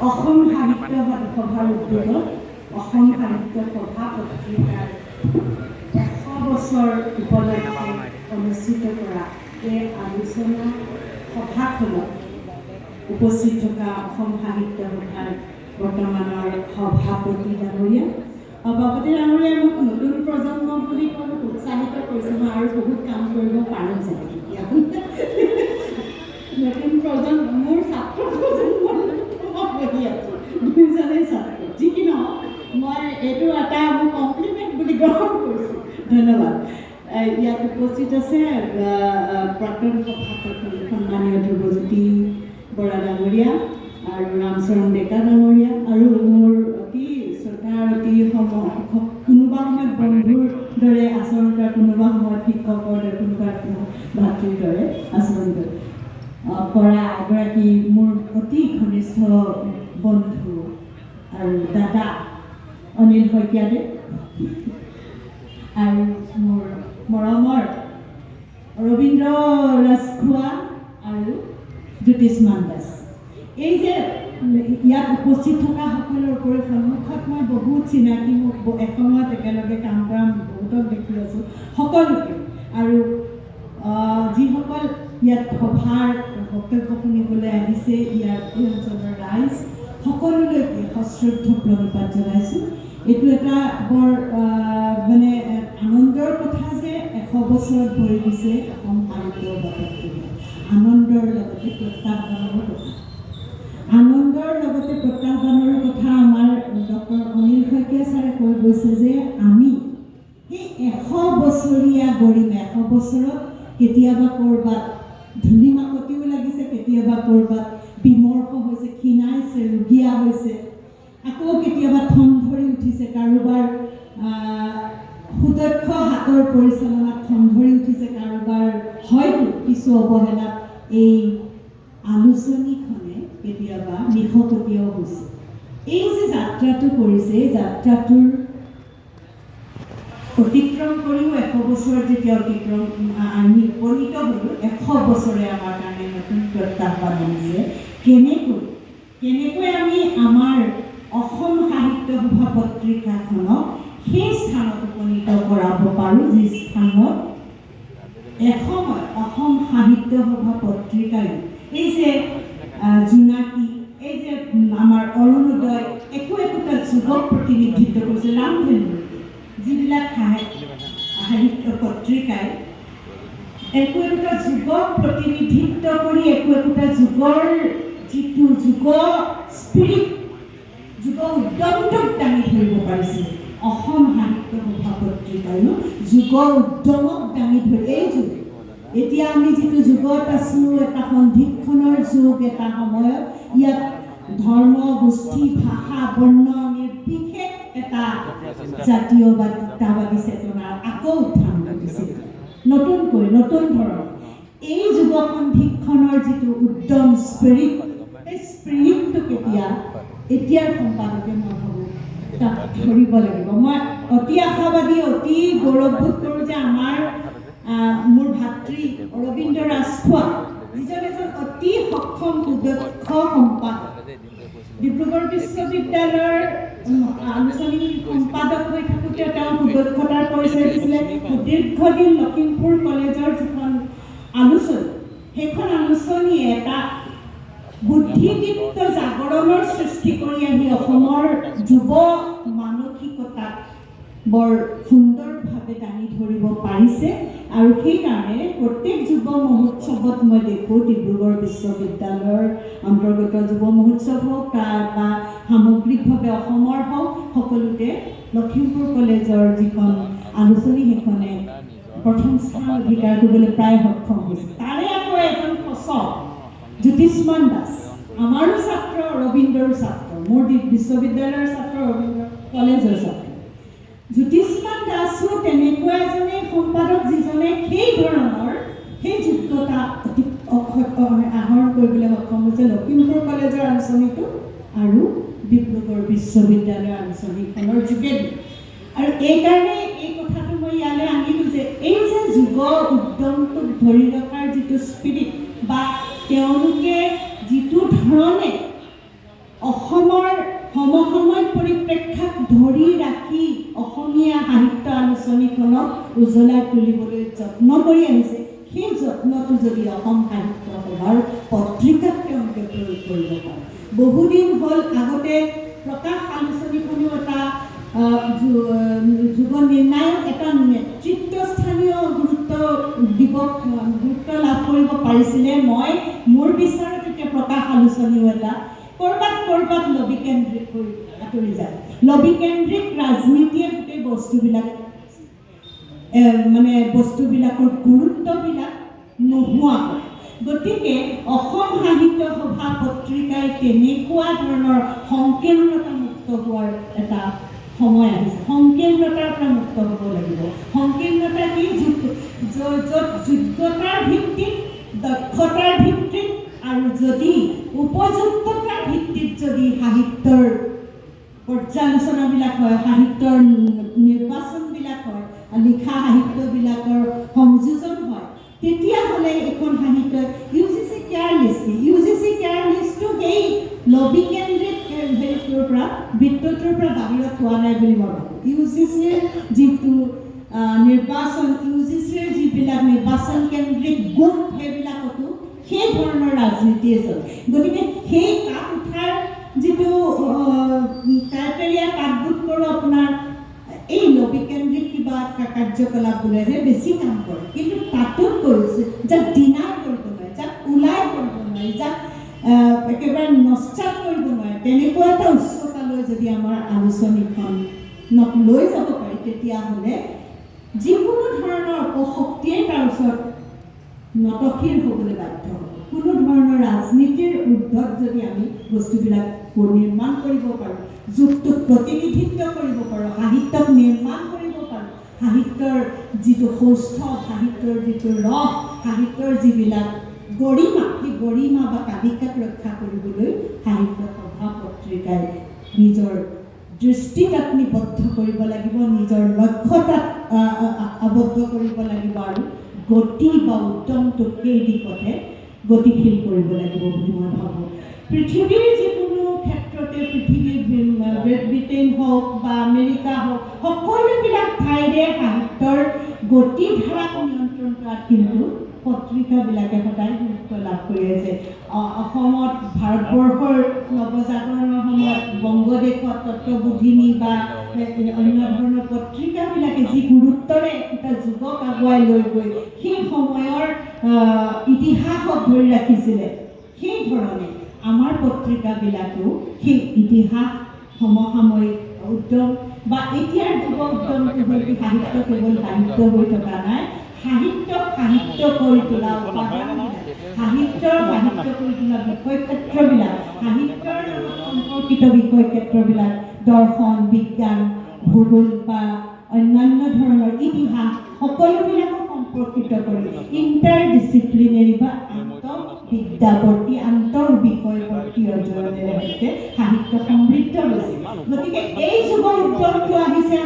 অসম সাহিত্য সভাৰ উদ্যোগত অসম সাহিত্য সভা পত্ৰিকাৰ 100 বছৰ উপলক্ষে অনুষ্ঠিত কৰা এই আলোচনা সভাখনত উপস্থিত থকা অসম সাহিত্য সভাৰ বৰ্তমানৰ সভাপতি ডাঙৰীয়া মোক নতুন প্ৰজন্ম বুলি ক'ব উৎসাহিত কৰিছে। মই আৰু বহুত কাম কৰিব পাৰোঁ যেন এতিয়া নতুন প্ৰজন্ম মোৰ ছাত্ৰ প্ৰজন্ম বহি আছোঁ দুইজনেই ছাত্ৰ যি কি নহওক মই এইটো এটা মোৰ কমপ্লিমেণ্ট বুলি গ্ৰহণ কৰিছোঁ। ধন্যবাদ। ইয়াত উপস্থিত আছে প্ৰাক্তন সভাপতি সন্মানীয় ধ্ৰুৱজ্যোতি বৰা ডাঙৰীয়া আৰু ৰামচৰণ ডেকা ডাঙৰীয়া আৰু মোৰ অতি শ্ৰদ্ধাৰ অতি কোনোবা সময়ত বন্ধুৰ দৰে আচৰণ কৰা, কোনোবা সময়ত শিক্ষকৰ দৰে, কোনোবা ভাতৃৰ দৰে আচৰণ কৰা এগৰাকী মোৰ অতি ঘনিষ্ঠ বন্ধু আৰু দাদা অনিল শইকীয়াদেৱ আৰু মোৰ মৰমৰ ৰবীন্দ্ৰ ৰাজখোৱা আৰু জ্যোতিষ্মান দাস। এই যে ইয়াত উপস্থিত থকা সকলৰ উপৰি সন্মুখত মই বহুত চিনাকি মোক এসময়ত একেলগে কাম কৰা বহুতক দেখি আছোঁ সকলোকে, আৰু যিসকল ইয়াত সভাৰ বক্তব্য শুনিবলৈ আহিছে ইয়াৰ এই অঞ্চলৰ ৰাইজ সকলোলৈকে সশ্ৰদ্ধ প্ৰণিপাত জনাইছোঁ। এইটো এটা বৰ মানে আনন্দৰ কথা যে 100 বছৰত ভৰি দিছে অসম সাহিত্য সভা পত্ৰিকা। আনন্দৰ লগতে প্ৰত্যাহ্বানৰ কথা, আনন্দৰ লগতে প্ৰত্যাহ্বানৰ কথা আমাৰ ডক্টৰ অনিল শইকীয়া ছাৰে কৈ গৈছে যে আমি সেই 100 বছৰীয়া গৰিমা 100 বছৰত কেতিয়াবা ক'ৰবাত ধূলি মাকতিও লাগিছে, কেতিয়াবা ক'ৰবাত বিমৰ্ষ হৈছে, ক্ষীণাইছে, ৰুগীয়া হৈছে, আকৌ কেতিয়াবা ঠন ধৰি উঠিছে, কাৰোবাৰ সুদক্ষ হাতৰ পৰিচালনাত ঠন ধৰি উঠিছে, কাৰোবাৰ হয়তো কিছু অৱহেলাত এই আলোচনীখনে কেতিয়াবা নিশকতীয়াও হৈছে। এই যে যাত্ৰাটো কৰিছে, এই যাত্ৰাটোৰ অতিক্ৰম কৰিও 100 বছৰত যেতিয়া আমি উপনীত হ'লোঁ, 100 বছৰে আমাৰ কাৰণে নতুন প্ৰত্যাহ্বান আনিছে। কেনেকৈ আমি আমাৰ অসম সাহিত্য সভা পত্ৰিকাখনক সেই স্থানত উপনীত কৰাব পাৰোঁ যি স্থানত এসময়ত অসম সাহিত্য সভা পত্ৰিকাই এই যে জোনাকী, এই যে আমাৰ অৰুণোদয়, একোটা যুগক প্ৰতিনিধিত্ব কৰিছে। ৰামধেনু যিবিলাক সাহিত্য পত্ৰিকাই একোটা যুগক প্ৰতিনিধিত্ব কৰি একোটা যুগৰ যিটো যুগ স্পিৰিট, যুগ উদ্যমটোক দাঙি ধৰিব পাৰিছে। অসম সাহিত্য সভা পত্ৰিকায়ো যুগ উদ্যমক দাঙি ধৰি এই যুগ এতিয়া আমি যিটো যুগত আছোঁ, এটা সন্ধিক্ষণৰ যুগ, এটা সময়ত ইয়াত ধৰ্ম, গোষ্ঠী, ভাষা, বৰ্ণ নিৰ্বিশেষ এটা জাতীয়তাবাদী চেতনাৰ আকৌ উত্থান ঘটিছে নতুনকৈ, নতুন ধৰণৰ। এই যুৱ সন্ধিক্ষণৰ যিটো উদ্যম স্পিৰিট, এই স্পিৰিটটো এতিয়াৰ সম্পাদকে মই ভাবোঁ তাক ধৰিব লাগিব। মই অতি আশাবাদী, অতি গৌৰৱবোধ কৰোঁ যে মোৰ ভাতৃ ৰবীন্দ্ৰ ৰাজখোৱা, যিজন এজন অতি সক্ষম সুদক্ষ সম্পাদক, ডিব্ৰুগড় বিশ্ববিদ্যালয়ৰ আলোচনী সম্পাদক হৈ থাকোঁতে তেওঁ সুদক্ষতাৰ পৰিচয় দিছিলে। দীৰ্ঘদিন লখিমপুৰ কলেজৰ যিখন আলোচনী, সেইখন আলোচনীয়ে এটা বুদ্ধিদীপ্ত জাগৰণৰ সৃষ্টি কৰি আহি অসমৰ যুৱ মানসিকতাক বৰ সুন্দৰভাৱে দাঙি ধৰিব পাৰিছে। আৰু সেইকাৰণে প্ৰত্যেক যুৱ মহোৎসৱত মই দেখোঁ, ডিব্ৰুগড় বিশ্ববিদ্যালয়ৰ অন্তৰ্গত যুৱ মহোৎসৱ হওক বা সামগ্ৰিকভাৱে অসমৰ হওক, সকলোতে লখিমপুৰ কলেজৰ যিখন আলোচনী সেইখনে প্ৰথম স্থান অধিকাৰ কৰিবলৈ প্ৰায় সক্ষম হৈছে। তাৰে আকৌ এখন সচক জ্যোতিষ্মান দাস, আমাৰো ছাত্ৰ, ৰবীন্দ্ৰৰ ছাত্ৰ, মোৰ বিশ্ববিদ্যালয়ৰ ছাত্ৰ, ৰবীন্দ্ৰ কলেজৰ ছাত্ৰ। জ্যোতিষ্মান দাসো তেনেকুৱা এজনে সম্পাদক যিজনে সেই ধৰণৰ সেই যোগ্যতা আহৰণ কৰিবলৈ সক্ষম হৈছে লখিমপুৰ কলেজৰ আলোচনীটো আৰু ডিব্ৰুগড় বিশ্ববিদ্যালয়ৰ আলোচনীখনৰ যোগেদি। আৰু এইকাৰণে এই কথাটো মই ইয়ালৈ আনিলোঁ যে এই যে যুৱ উদ্যমটোক ধৰি ৰখাৰ যিটো স্পিৰিট, বা তেওঁলোকে যিটো ধৰণে অসমৰ সমসাময়িক পৰিপ্ৰেক্ষাক ধৰি ৰাখি অসমীয়া সাহিত্য আলোচনীখনক উজ্বলাই তুলিবলৈ যত্ন কৰি আহিছে, সেই যত্নটো যদি অসম সাহিত্য সভাৰ পত্ৰিকাত তেওঁলোকে প্ৰয়োগ কৰিব পাৰে। বহুদিন হ'ল আগতে প্ৰকাশ আলোচনীখনো এটা যুগ নিৰ্ণায়ক এটা নেতৃত্বস্থানীয় গুৰুত্ব লাভ কৰিব পাৰিছিলে। মই মোৰ বিচাৰত এতিয়া প্ৰকাশ আলোচনীও এটা ক'ৰবাত লবিকেন্দ্ৰিক হৈ আঁতৰি যায়। লবিকেন্দ্ৰিক ৰাজনীতিয়ে গোটেই বস্তুবিলাকৰ গুৰুত্ববিলাক নোহোৱা কৰে। গতিকে অসম সাহিত্য সভা পত্ৰিকাই তেনেকুৱা ধৰণৰ সংকীৰ্ণতা মুক্ত হোৱাৰ এটা সময় আহিছে। সংকীৰ্ণতাৰ পৰা মুক্ত হ'ব লাগিব। সংকীৰ্ণতা কি? য'ত যোগ্যতাৰ ভিত্তিত, দক্ষতাৰ ভিত্তিত আৰু যদি উপযুক্ততাৰ ভিত্তিত যদি সাহিত্যৰ পৰ্যালোচনাবিলাক হয়, সাহিত্যৰ নিৰ্বাচনবিলাক হয়, লিখা সাহিত্যবিলাকৰ সংযোজন হয়, তেতিয়াহ'লে এখন সাহিত্য UGC কেয়াৰ লিষ্টটো সেই লবিকেন্দ্ৰিক বৃত্তটোৰ পৰা বাহিৰত হোৱা নাই বুলি মই ভাবোঁ। UGCৰ যিটো নিৰ্বাচন, UGCৰ যিবিলাক নিৰ্বাচন কেন্দ্ৰিক গোট, সেইবিলাকতো সেই ধৰণৰ ৰাজনীতিয়ে চলে। গতিকে সেই কাঠ উঠাৰ যিটো ক্ৰাইটেৰিয়া কাঠগোট কৰোঁ আপোনাৰ এই লবিকেন্দ্ৰিক কিবা কাৰ্যকলাপবোৰেহে বেছি কাম কৰে। কিন্তু তাতো কৰিছে যাক ডিনাই কৰিব নোৱাৰে, যাক ওলাই কৰিব নোৱাৰে, যাক একেবাৰে নস্যাৎ কৰিব নোৱাৰে, তেনেকুৱা এটা উচ্চতালৈ যদি আমাৰ আলোচনীখনক লৈ যাব পাৰি, তেতিয়াহ'লে যিকোনো ধৰণৰ অপশক্তিয়ে তাৰ ওচৰত নতশীৰ হ'বলৈ বাধ্য হ'ব। কোনো ধৰণৰ ৰাজনীতিৰ ঊৰ্ধত যদি আমি বস্তুবিলাক নিৰ্মাণ কৰিব পাৰোঁ, যুগটোক প্ৰতিনিধিত্ব কৰিব পাৰোঁ, সাহিত্যক নিৰ্মাণ কৰিব পাৰোঁ, সাহিত্যৰ যিটো সৌষ্ঠ, সাহিত্যৰ যিটো ৰস, সাহিত্যৰ যিবিলাক গৰিমা, সেই গৰিমা বা কালিকাক ৰক্ষা কৰিবলৈ সাহিত্য সভা পত্ৰিকাই নিজৰ দৃষ্টিত নিবদ্ধ কৰিব লাগিব, নিজৰ লক্ষ্যতাত আবদ্ধ কৰিব লাগিব আৰু গতি বা উদ্যমটোক সেই দিশতে গতিশীল কৰিব লাগিব বুলি মই ভাবোঁ। পৃথিৱীৰ যিকোনো ক্ষেত্ৰতে, পৃথিৱীৰ গ্ৰেট ব্ৰিটেইন হওক বা আমেৰিকা হওক, সকলোবিলাক ঠাইৰে সাহিত্যৰ গতিধাৰাক নিয়ন্ত্ৰণ কৰাত কিন্তু পত্ৰিকাবিলাকে সদায় গুৰুত্ব লাভ কৰি আছে। অসমত ভাৰতবৰ্ষৰ নৱজাগৰণৰ সময়ত বংগদেশত তত্ত্ববোধিনী বা অন্য ধৰণৰ পত্ৰিকাবিলাকে যি গুৰুত্বৰে এটা যুগক আগুৱাই লৈ গৈ সেই সময়ৰ ইতিহাসক ধৰি ৰাখিছিলে, সেই ধৰণে আমাৰ পত্ৰিকাবিলাকেও সেই ইতিহাস, সমসাময়িক উদ্যম বা এতিয়াৰ যুৱ উদ্যমটো হ'ল কি, সাহিত্য কেৱল সাহিত্য হৈ থকা নাই, সাহিত্য কৰি তোলা সাহিত্য কৰি তোলা বিষয় ক্ষেত্ৰবিলাক, সাহিত্যৰ লগত সম্পৰ্কিত বিষয় ক্ষেত্ৰবিলাক, দৰ্শন, বিজ্ঞান, ভূগোল বা অন্যান্য ধৰণৰ ইতিহাস, সকলোবিলাকক সম্পৰ্কিত কৰি ইণ্টাৰ ডিচিপ্লিনেৰী বা আন্তঃবিদ্যাৱৰ্তী, আন্তঃ বিষয়বৰ্তী অধ্যয়নেৰে সৈতে সাহিত্য সমৃদ্ধ হৈছে। গতিকে এই যুৱ উদ্যমটো আহিছে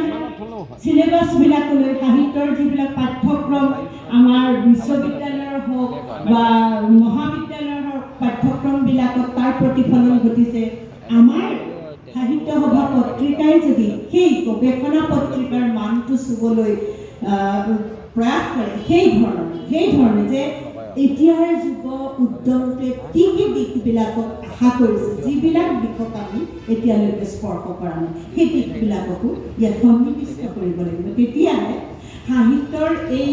চিলেবাছবিলাকলৈ, সাহিত্যৰ যিবিলাক পাঠ্যক্ৰম আমাৰ বিশ্ববিদ্যালয়ৰ হওক বা মহাবিদ্যালয়ৰ হওক, পাঠ্যক্ৰমবিলাকত তাৰ প্ৰতিফলন ঘটিছে। আমাৰ সাহিত্য সভা পত্ৰিকাই যদি সেই গৱেষণা পত্ৰিকাৰ মানটো চুবলৈ প্ৰয়াস কৰে, সেই ধৰণে যে এতিয়াৰ যুৱ উদ্যমটোৱে কি দিশবিলাকক আশা কৰিছে, যিবিলাক দিশক আমি এতিয়ালৈকে স্পৰ্শ কৰা নাই, সেই দিশবিলাককো ইয়াত সন্নিৱিষ্ট কৰিব লাগিব। তেতিয়াহে সাহিত্যৰ এই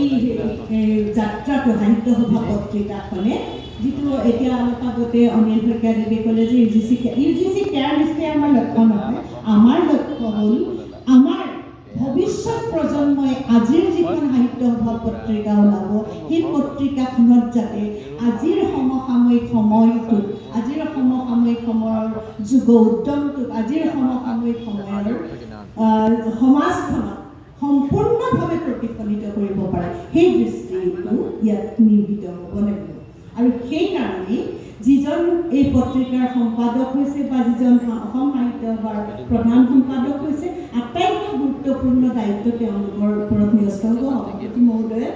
যাত্ৰাটো, সাহিত্য সভা পত্ৰিকাখনে, যিটো এতিয়া অলপ আগতে অনিল শইকীয়াদেৱে ক'লে যে UGC কেয়াৰ লিষ্টে আমাৰ লক্ষ্য নহয়, আমাৰ লক্ষ্য হ'ল আমাৰ ভৱিষ্যত প্ৰজন্মই আজিৰ যিখন সাহিত্য সভা পত্ৰিকা ওলাব, সেই পত্ৰিকাখনত যাতে আজিৰ সমসাময়িক সময়টোত, আজিৰ সমসাময়িক সময়ৰ যুৱ উদ্যমটোক, আজিৰ সমসাময়িক সময়ৰ সমাজখনক সম্পূৰ্ণভাৱে প্ৰতিফলিত কৰিব পাৰে, সেই দৃষ্টিটো ইয়াত নিয়োজিত হ'ব লাগিব। আৰু সেইকাৰণে যিজন এই পত্ৰিকাৰ সম্পাদক হৈছে বা যিজন অসম সাহিত্য সভাৰ প্ৰধান সম্পাদক হৈছে, আটাইতকৈ গুৰুত্বপূৰ্ণ দায়িত্ব তেওঁলোকৰ ওপৰত ন্যস্ত হ'ব। সভাপতি মহোদয়ে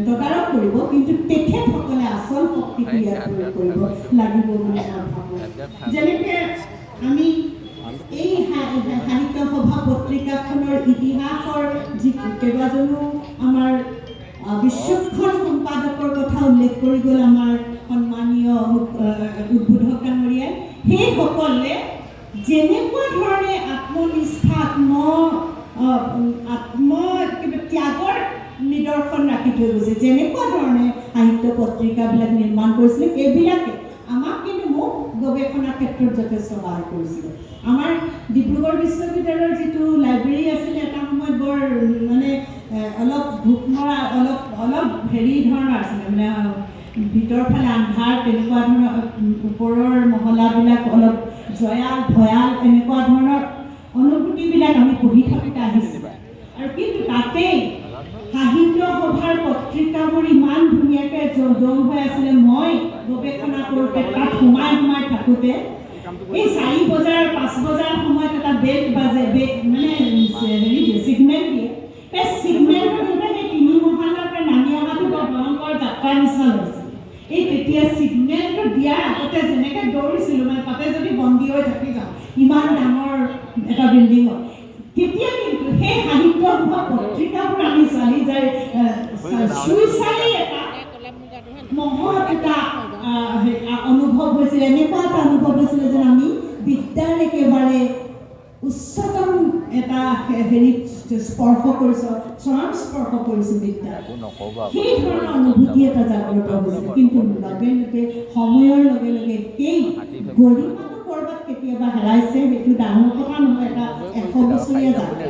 তদাৰক কৰিব কিন্তু তেখেতসকলে আচল শক্তিটো ইয়াত প্ৰয়োগ কৰিব লাগিব বুলি মই ভাবোঁ। যেনেকৈ আমি এই সাহিত্য সভা পত্ৰিকাখনৰ ইতিহাসৰ যি কেইবাজনো আমাৰ বিশ্বক্ষণ সম্পাদকৰ কথা উল্লেখ কৰি গ'ল আমাৰ সন্মানীয় উদ্বোধক ডাঙৰীয়াই, সেইসকলে যেনেকুৱা ধৰণে আত্মনিষ্ঠা ত্যাগৰ নিদৰ্শন ৰাখি থৈ গৈছে, যেনেকুৱা ধৰণে সাহিত্য পত্ৰিকাবিলাক নিৰ্মাণ কৰিছিলে, সেইবিলাকে আমাক কিন্তু মোক গৱেষণাৰ ক্ষেত্ৰত যথেষ্ট সহায় কৰিছিলে। আমাৰ ডিব্ৰুগড় বিশ্ববিদ্যালয়ৰ যিটো লাইব্ৰেৰী আছিলে, এটা সময়ত বৰ মানে অলপ ভোক মৰা অলপ হেৰি ধৰণৰ আছিলে, মানে ভিতৰৰ ফালে আন্ধাৰ, তেনেকুৱা ধৰণৰ ওপৰৰ মহলাবিলাক অলপ জয়াল ভয়াল, এনেকুৱা ধৰণৰ অনুভূতিবিলাক আমি পঢ়ি থাকোঁতে আহিছিলোঁ। আৰু কিন্তু তাতেই সাহিত্য সভাৰ পত্ৰিকাবোৰ ইমান ধুনীয়াকৈ জম হৈ আছিলে। মই গৱেষণা কৰোঁতে তাত সোমাই থাকোঁতে এই 4 বজাৰ 5 বজাৰ সময়ত এটা বেল বাজে, মানে হেৰি ছিগনেল দিয়ে। এই ছিগনেলটো দিওঁতে সেই 3 মহলাৰ পৰা নামি অহাটো বৰ ভয়ংকৰ যাত্ৰাৰ নিচিনা লাগিছিল। এই তেতিয়া ছিগনেলটো দিয়াৰ আগতে যেনেকৈ দৌৰিছিলোঁ, মানে তাতে যদি বন্দী হৈ থাকি যাওঁ ইমান ডাঙৰ এটা বিল্ডিঙত, তেতিয়া কিন্তু সেই সাহিত্য সভা পত্ৰিকাবোৰ আমি চালি যাই চুই চালি এটা মহৎ এটা অনুভৱ হৈছিলে। এনেকুৱা এটা অনুভৱ হৈছিলে যেন আমি বিদ্যাৰ একেবাৰে উচ্চতম এটা হেৰিত স্পৰ্শ কৰিছোঁ, চৰম স্পৰ্শ কৰিছোঁ বিদ্যা। সেই ধৰণৰ অনুভূতি এটা জাগ্ৰত হৈছিল। কিন্তু লগে লগে সময়ৰ লগে লগে সেই গৰিমাটো ক'ৰবাত কেতিয়াবা হেৰাইছে, সেইটো ডাঙৰ কথা নহয়। এটা 100 বছৰীয়া যাত্ৰা,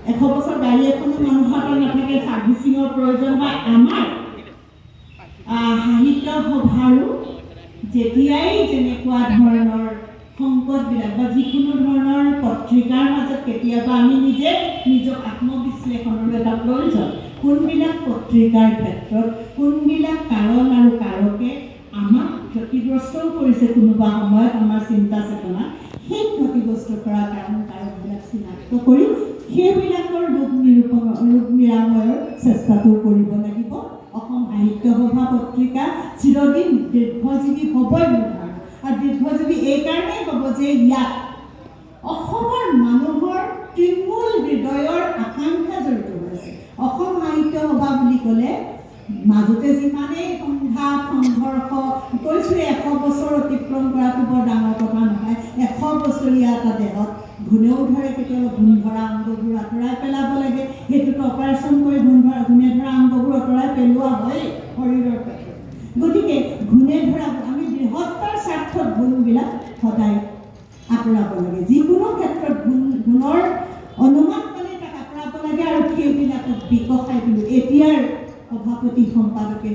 100 বছৰ গাড়ী এখনো মানুহৰ হাতত নাথাকে, চাৰ্ভিচিঙৰ প্ৰয়োজন হয়। আমাৰ সাহিত্য সভাৰো যেতিয়াই যেনেকুৱা ধৰণৰ সংকটবিলাক বা যিকোনো ধৰণৰ পত্ৰিকাৰ মাজত কেতিয়াবা আমি নিজক আত্মবিশ্লেষণৰ এটা প্ৰয়োজন, কোনবিলাক পত্ৰিকাৰ ক্ষেত্ৰত কোনবিলাক কাৰণ আৰু কাৰকে আমাক ক্ষতিগ্ৰস্তও কৰিছে কোনোবা সময়ত আমাৰ চিন্তা চেতনা, সেই ক্ষতিগ্ৰস্ত কৰা কাৰকবিলাক চিনাক্ত কৰি সেইবিলাকৰ ৰোগ নিৰাময়ৰ চেষ্টাটো কৰিব লাগিব। অসম সাহিত্য সভা পত্ৰিকা চিৰদিন দীৰ্ঘজীৱী হ'বই মোৰ ধাৰণা। আৰু দীৰ্ঘজীৱী এইকাৰণেই হ'ব যে ইয়াত অসমৰ মানুহৰ তৃণমূল হৃদয়ৰ আকাংক্ষা জড়িত হৈ আছে। অসম সাহিত্য সভা বুলি ক'লে মাজতে যিমানেই সংঘাত সংঘৰ্ষ কৈছোঁৱে, 100 বছৰ অতিক্ৰম কৰাটো বৰ ডাঙৰ কথা নহয়। 100 বছৰীয়া এটা দেহত ঘূণেও ধৰে, কেতিয়াবা ঘূণ ধৰা অংগবোৰ আঁতৰাই পেলাব লাগে। সেইটোতো অপাৰেশ্যন কৰি ঘূণে ধৰা অংগবোৰ আঁতৰাই পেলোৱা হয় শৰীৰৰ ক্ষেত্ৰত। গতিকে ঘূণে ধৰা আমি বৃহত্তৰ স্বাৰ্থত ঘূণবিলাক সদায় আঁতৰাব লাগে। যিকোনো ক্ষেত্ৰত গুণৰ অনুমান পালে তাক আঁতৰাব লাগে আৰু সেইবিলাকক বিকশাই দিলোঁ। এতিয়াৰ সভাপতি সম্পাদকে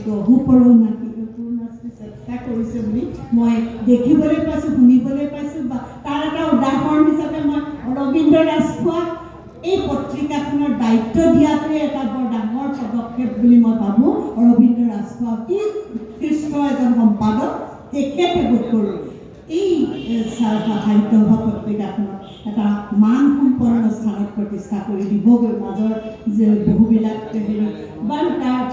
চেষ্টা কৰিছে বুলি মই দেখিবলৈ পাইছোঁ, শুনিবলৈ পাইছোঁ। বা তাৰ এটা উদাহৰণ হিচাপে মই অৰবিন্দ ৰাজখোৱাক এই পত্ৰিকাখনৰ দায়িত্ব দিয়াটোৱে এটা বৰ ডাঙৰ পদক্ষেপ বুলি মই ভাবোঁ। অৰবিন্দ ৰাজখোৱা অতি উৎকৃষ্ট এজন সম্পাদক, তেখেতে বোধ কৰোঁ এই সাহিত্য সভা পত্ৰিকাখনত এটা মানসম্পন্ন স্থানত প্ৰতিষ্ঠা কৰি দিবগৈ। মাজৰ যে বহুবিলাক হেৰি বা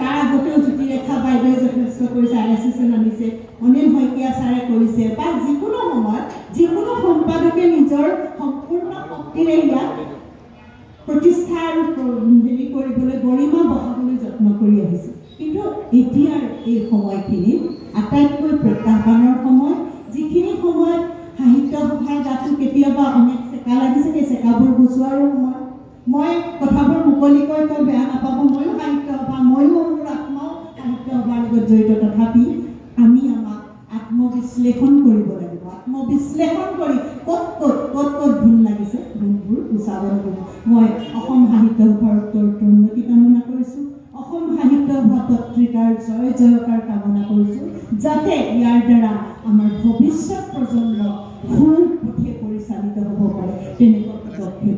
তাৰ আগতেও জ্যোতিৰেখা বাইদেৱে যথেষ্ট কৰিছে, RSSN আনিছে, অনিল শইকীয়া ছাৰে কৰিছে, বা যিকোনো সময়ত যিকোনো সম্পাদকে নিজৰ সম্পূৰ্ণ শক্তিৰে ইয়াক প্ৰতিষ্ঠা আৰু হেৰি কৰিবলৈ, গৰিমা বঢ়াবলৈ যত্ন কৰি আহিছে। কিন্তু এতিয়াৰ এই সময়খিনিত আটাইতকৈ প্ৰত্যাহ্বানৰ সময়, যিখিনি সময়ত সাহিত্য সভাৰ গাটো কেতিয়াবা অনেক চেকা লাগিছে, সেই চেকাবোৰ গুচোৱাৰো সময়। মই কথাবোৰ মুকলিকৈ কৈ বেয়া নাপাব, ময়ো সাহিত্য সভা, ময়ো মোৰ আত্মাও সাহিত্য সভাৰ লগত জড়িত। তথাপি আমি আমাক আত্মবিশ্লেষণ কৰিব লাগিব। আত্মবিশ্লেষণ কৰি ক'ত ভুল লাগিছে, ভুলবোৰ গুচাব লাগিব। মই অসম সাহিত্য সভাৰ উন্নতি কামনা কৰিছোঁ। অসম সাহিত্য সভা পত্ৰিকাৰ জয় জয়কাৰ কামনা কৰিছোঁ, যাতে ইয়াৰ দ্বাৰা আমাৰ ভৱিষ্যত প্ৰজন্ম ভুল পথে পৰিচালিত হ'ব পাৰে, তেনেকুৱা পদক্ষেপ